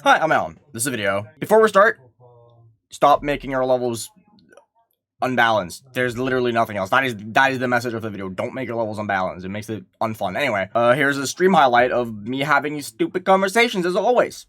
Hi, I'm Alan. This is a video. Before we start, stop making your levels unbalanced. There's literally nothing else. That is the message of the video. Don't make your levels unbalanced. It makes it unfun. Anyway, here's a stream highlight of me having stupid conversations as always.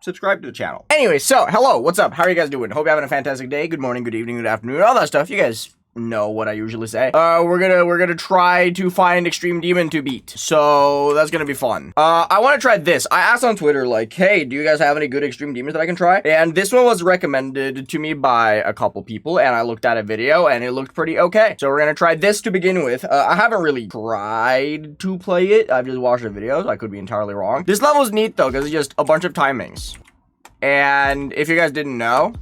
Subscribe to the channel. Anyway, so hello, what's up? How are you guys doing? Hope you're having a fantastic day. Good morning, good evening, good afternoon, all that stuff. You guys know what I usually say. We're gonna try to find Extreme Demon to beat. So that's gonna be fun. I want to try this. I asked on Twitter, like, hey, do you guys have any good Extreme Demons that I can try? And this one was recommended to me by a couple people, and I looked at a video, and it looked pretty okay. So we're gonna try this to begin with. I haven't really tried to play it. I've just watched the videos. I could be entirely wrong. This level's neat, though, because it's just a bunch of timings. And if you guys didn't know,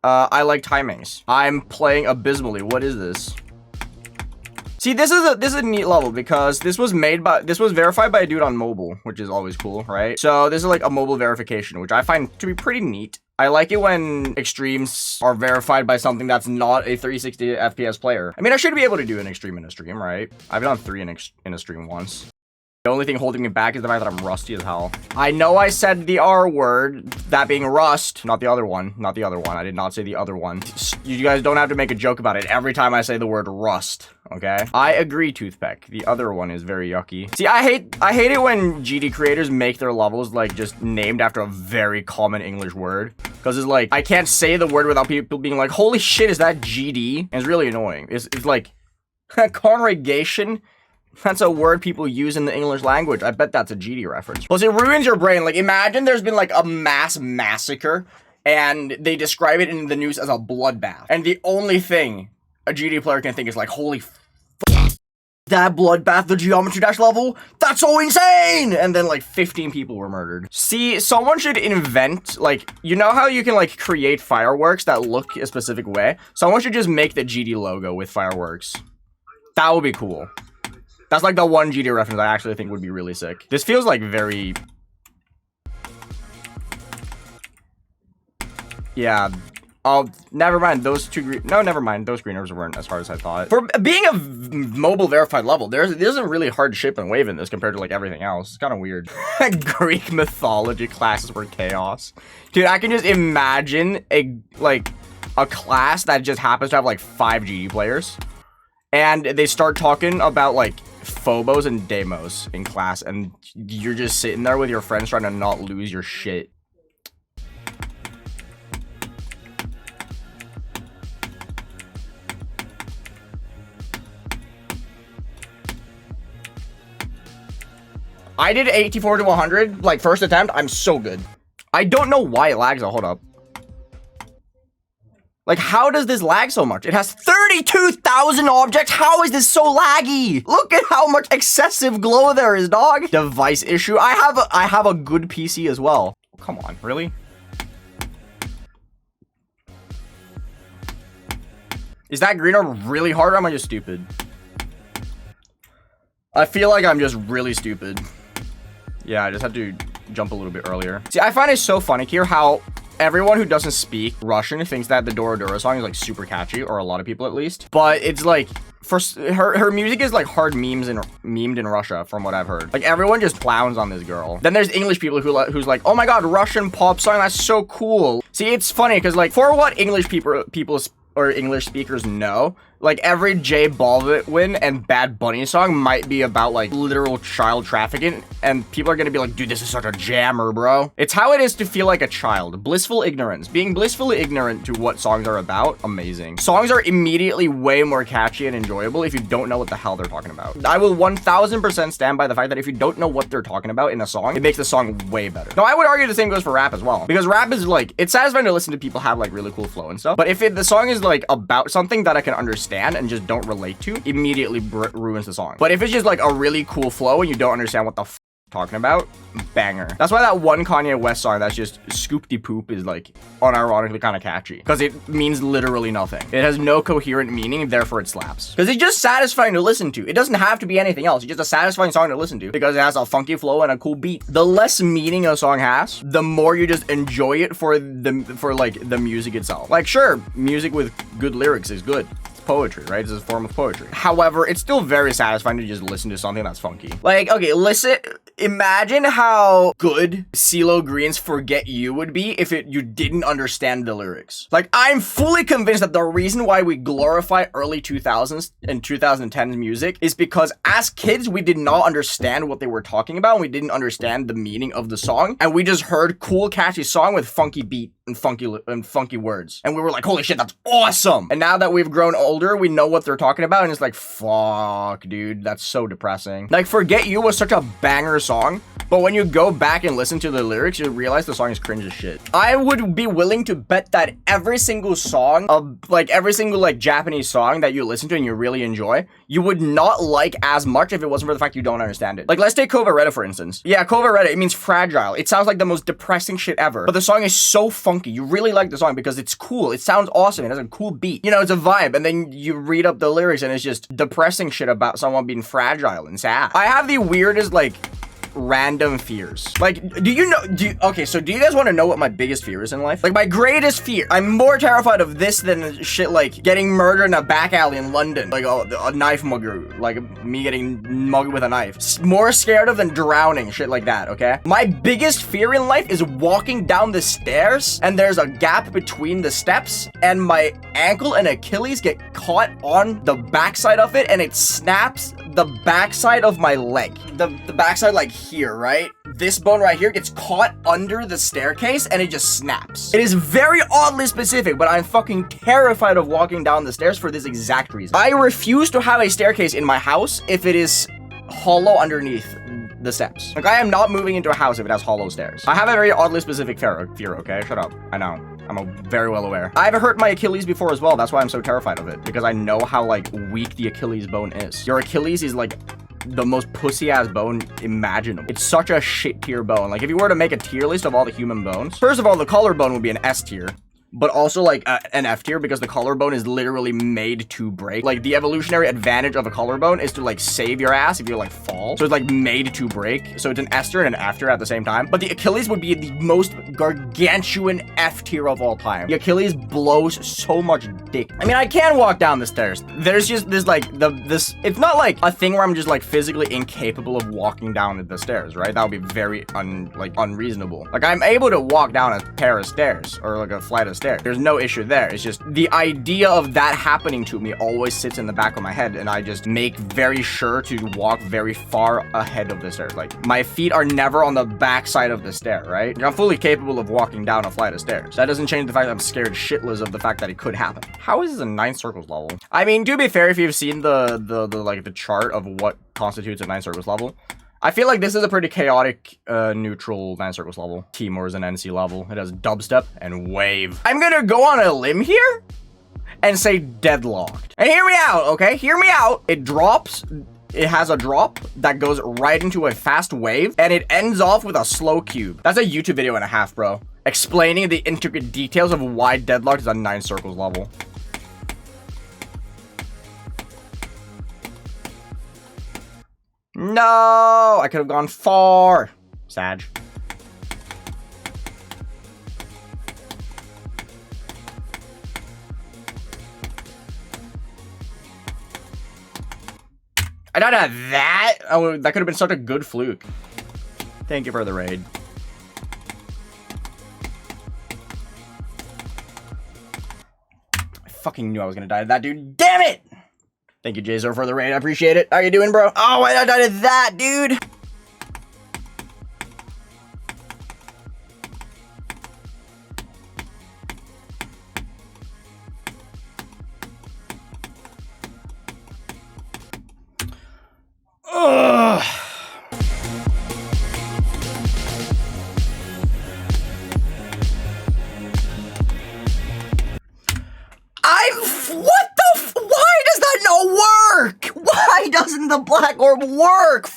I like timings. I'm playing abysmally. What is this? See, this is a neat level because this was verified by a dude on mobile, which is always cool, right? So this is like a mobile verification, which I find to be pretty neat. I like it when extremes are verified by something that's not a 360 FPS player. I mean, I should be able to do an extreme in a stream, right? I've done 3 in a stream once. The only thing holding me back is the fact that I'm rusty as hell. I know I said the R word, that being rust, not the other one. Not the other one. I did not say the other one. You guys don't have to make a joke about it every time I say the word rust, okay? I agree, Toothpick. The other one is very yucky. See, I hate it when GD creators make their levels, like, just named after a very common English word. Because it's like, I can't say the word without people being like, holy shit, is that GD? And it's really annoying. It's like, congregation? That's a word people use in the English language. I bet that's a GD reference. Plus, it ruins your brain. Like, imagine there's been, like, a mass massacre, and they describe it in the news as a bloodbath. And the only thing a GD player can think is, like, holy f***, that bloodbath, the Geometry Dash level? That's so insane! And then, like, 15 people were murdered. See, someone should invent, like, you know how you can, like, create fireworks that look a specific way? Someone should just make the GD logo with fireworks. That would be cool. That's like the one GD reference I actually think would be really sick. This feels like very... Yeah. Oh, never mind. Those two green... No, never mind. Those green orbs weren't as hard as I thought. For being a mobile verified level, there isn't really hard ship and wave in this compared to like everything else. It's kind of weird. Greek mythology classes were chaos. Dude, I can just imagine a class that just happens to have like 5 GD players. And they start talking about like Phobos and Deimos in class, and you're just sitting there with your friends trying to not lose your shit. I did 84 to 100, like first attempt. I'm so good. I don't know why it lags. Hold up. Like, how does this lag so much? It has 32,000 objects. How is this so laggy? Look at how much excessive glow there is, dog. Device issue. I have a good PC as well. Come on, really? Is that green orb really hard, or am I just stupid? I feel like I'm just really stupid. Yeah, I just had to jump a little bit earlier. See, I find it so funny here how everyone who doesn't speak Russian thinks that the Dora Dora song is like super catchy, or a lot of people at least. But it's like, her music is like hard memed in Russia, from what I've heard. Like everyone just clowns on this girl. Then there's English people who's like, oh my god, Russian pop song, that's so cool. See, it's funny because like for what English people or English speakers know, like every J Balvin and Bad Bunny song might be about like literal child trafficking, and people are gonna be like, dude, this is such a jammer, bro. It's how it is to feel like a child. Blissful ignorance. Being blissfully ignorant to what songs are about, amazing. Songs are immediately way more catchy and enjoyable if you don't know what the hell they're talking about. I will 1000% stand by the fact that if you don't know what they're talking about in a song, it makes the song way better. Now, I would argue the same goes for rap as well, because rap is like, it's satisfying to listen to people have like really cool flow and stuff, but if the song is like about something that I can understand and just don't relate to, immediately ruins the song. But if it's just like a really cool flow and you don't understand what the f talking about, banger. That's why that one Kanye West song that's just scoop-de poop is like unironically kind of catchy, because it means literally nothing. It has no coherent meaning, therefore it slaps. Because it's just satisfying to listen to. It doesn't have to be anything else. It's just a satisfying song to listen to because it has a funky flow and a cool beat. The less meaning a song has, the more you just enjoy it for like the music itself. Like, sure, music with good lyrics is good, poetry, right? It's a form of poetry. However, it's still very satisfying to just listen to something that's funky. Like, okay, listen, imagine how good CeeLo Green's Forget You would be if you didn't understand the lyrics. Like, I'm fully convinced that the reason why we glorify early 2000s and 2010s music is because as kids, we did not understand what they were talking about, and we didn't understand the meaning of the song, and we just heard cool, catchy song with funky beat and funky words. And we were like, holy shit, that's awesome. And now that we've grown older, we know what they're talking about, and it's like, fuck, dude, that's so depressing. Like, Forget You was such a banger song, but when you go back and listen to the lyrics, you realize the song is cringe as shit. I would be willing to bet that every single song of, like, every single, like, Japanese song that you listen to and you really enjoy, you would not like as much if it wasn't for the fact you don't understand it. Like, let's take Coveretta, for instance. Yeah, Coveretta, it means fragile. It sounds like the most depressing shit ever, but the song is so funky. You really like the song because it's cool. It sounds awesome. It has a cool beat. You know, it's a vibe. And then you read up the lyrics and it's just depressing shit about someone being fragile and sad. I have the weirdest, like, random fears. Like, do you guys want to know what my biggest fear is in life? Like, my greatest fear, I'm more terrified of this than shit like getting murdered in a back alley in London, like a knife mugger, like me getting mugged with a knife. More scared of than drowning, shit like that, okay? My biggest fear in life is walking down the stairs and there's a gap between the steps and my ankle and Achilles get caught on the backside of it and it snaps the backside of my leg. The backside, like here, right? This bone right here gets caught under the staircase and it just snaps. It is very oddly specific, but I'm fucking terrified of walking down the stairs for this exact reason. I refuse to have a staircase in my house if it is hollow underneath the steps. Like, I am not moving into a house if it has hollow stairs. I have a very oddly specific fear, okay? Shut up. I know. I'm very well aware. I've hurt my Achilles before as well. That's why I'm so terrified of it, because I know how, like, weak the Achilles bone is. Your Achilles is, like, the most pussy-ass bone imaginable. It's such a shit-tier bone. Like, if you were to make a tier list of all the human bones, first of all, the collarbone would be an S tier. But also, like, an F tier, because the collarbone is literally made to break. Like, the evolutionary advantage of a collarbone is to, like, save your ass if you, like, fall. So it's, like, made to break. So it's an S tier and an F tier at the same time. But the Achilles would be the most gargantuan F tier of all time. The Achilles blows so much dick. I mean, I can walk down the stairs. There's just this, like, it's not, like, a thing where I'm just, like, physically incapable of walking down the stairs, right? That would be very, unreasonable. Like, I'm able to walk down a pair of stairs, or, like, a flight of stairs. There's no issue there. It's just the idea of that happening to me always sits in the back of my head, and I just make very sure to walk very far ahead of the stairs. Like, my feet are never on the back side of the stair, right? I'm fully capable of walking down a flight of stairs. That doesn't change the fact that I'm scared shitless of the fact that it could happen. How is this a 9 circles level? I mean, to be fair, if you've seen the chart of what constitutes a 9 circles level, I feel like this is a pretty chaotic, neutral 9 circles level. Timor is an NC level. It has dubstep and wave. I'm gonna go on a limb here and say deadlocked. And hear me out, okay? Hear me out. It drops. It has a drop that goes right into a fast wave, and it ends off with a slow cube. That's a YouTube video and a half, bro, explaining the intricate details of why deadlocked is a 9 circles level. No, I could have gone far. Sag. I died at that? Oh, that could have been such a good fluke. Thank you for the raid. I fucking knew I was gonna die to that dude. Damn it! Thank you, Jazer, for the raid. I appreciate it. How you doing, bro? Oh, I died to that, dude. Ugh. Why does that not work? Why doesn't the black orb work?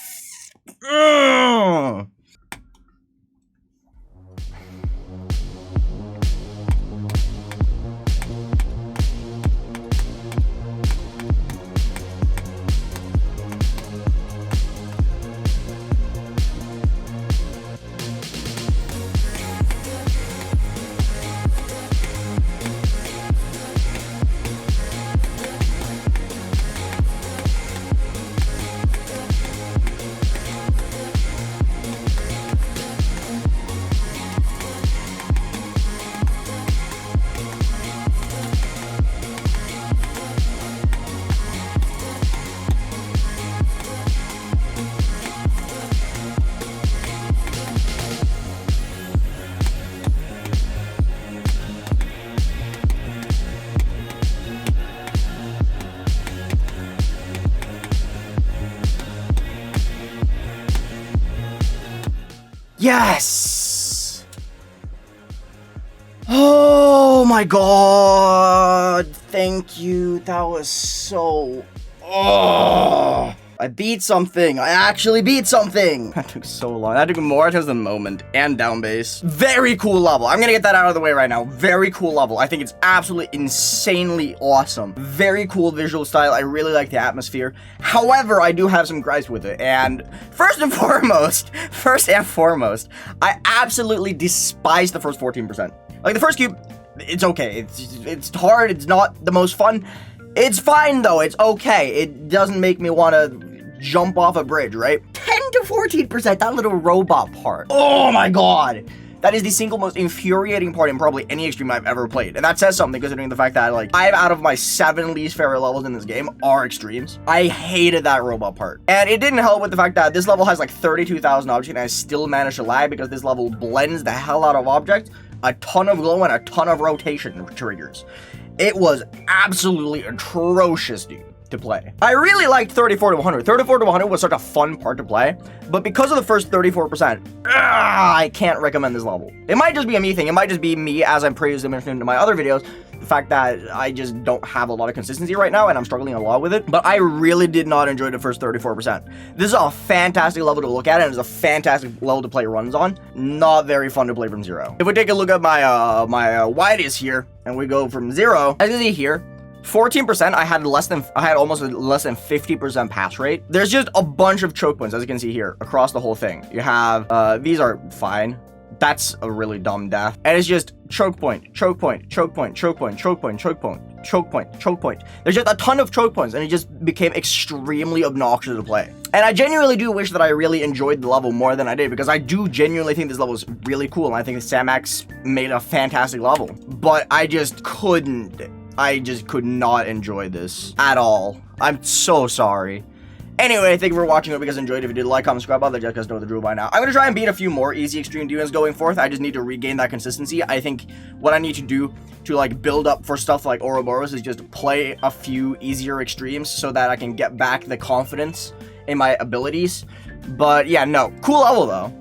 Yes! Oh my god! Thank you. That was so... Oh! I beat something. I actually beat something. That took so long. That took more attempts than moment and down base. Very cool level. I'm gonna get that out of the way right now. Very cool level. I think it's absolutely insanely awesome. Very cool visual style. I really like the atmosphere. However, I do have some gripes with it. And first and foremost, I absolutely despise the first 14%. Like the first cube, it's okay. It's hard. It's not the most fun. It's fine though. It's okay. It doesn't make me want to jump off a bridge, right? 10 to 14%, that little robot part. Oh my god. That is the single most infuriating part in probably any extreme I've ever played. And that says something considering the fact that like 5 out of my 7 least favorite levels in this game are extremes. I hated that robot part. And it didn't help with the fact that this level has like 32,000 objects and I still managed to lag because this level blends the hell out of objects. A ton of glow and a ton of rotation triggers. It was absolutely atrocious, dude, to play. I really liked 34 to 100. 34 to 100 was such a fun part to play, but because of the first 34%, I can't recommend this level. It might just be a me thing. It might just be me, as I'm previously mentioned in my other videos, the fact that I just don't have a lot of consistency right now and I'm struggling a lot with it, but I really did not enjoy the first 34%. This is a fantastic level to look at and it's a fantastic level to play runs on. Not very fun to play from zero. If we take a look at my widest here and we go from 0, as you can see here, 14%, I had almost less than 50% pass rate. There's just a bunch of choke points, as you can see here, across the whole thing. You have, these are fine. That's a really dumb death. And it's just choke point, choke point, choke point, choke point, choke point, choke point, choke point, choke point. There's just a ton of choke points and it just became extremely obnoxious to play. And I genuinely do wish that I really enjoyed the level more than I did because I do genuinely think this level is really cool and I think sammaxx made a fantastic level. But I just could not enjoy this at all. I'm so sorry. Anyway, thank you for watching. Hope you guys enjoyed. If you did, like, comment, subscribe, other you guys know the drill by now. I'm gonna try and beat a few more easy extreme demons going forth. I just need to regain that consistency. I think what I need to do to like build up for stuff like Ouroboros is just play a few easier extremes so that I can get back the confidence in my abilities. But yeah, no, cool level though.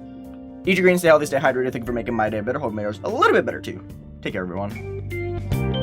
Eat your greens, stay healthy, stay hydrated. Thank you for making my day better. Hope it made yours a little bit better too. Take care, everyone.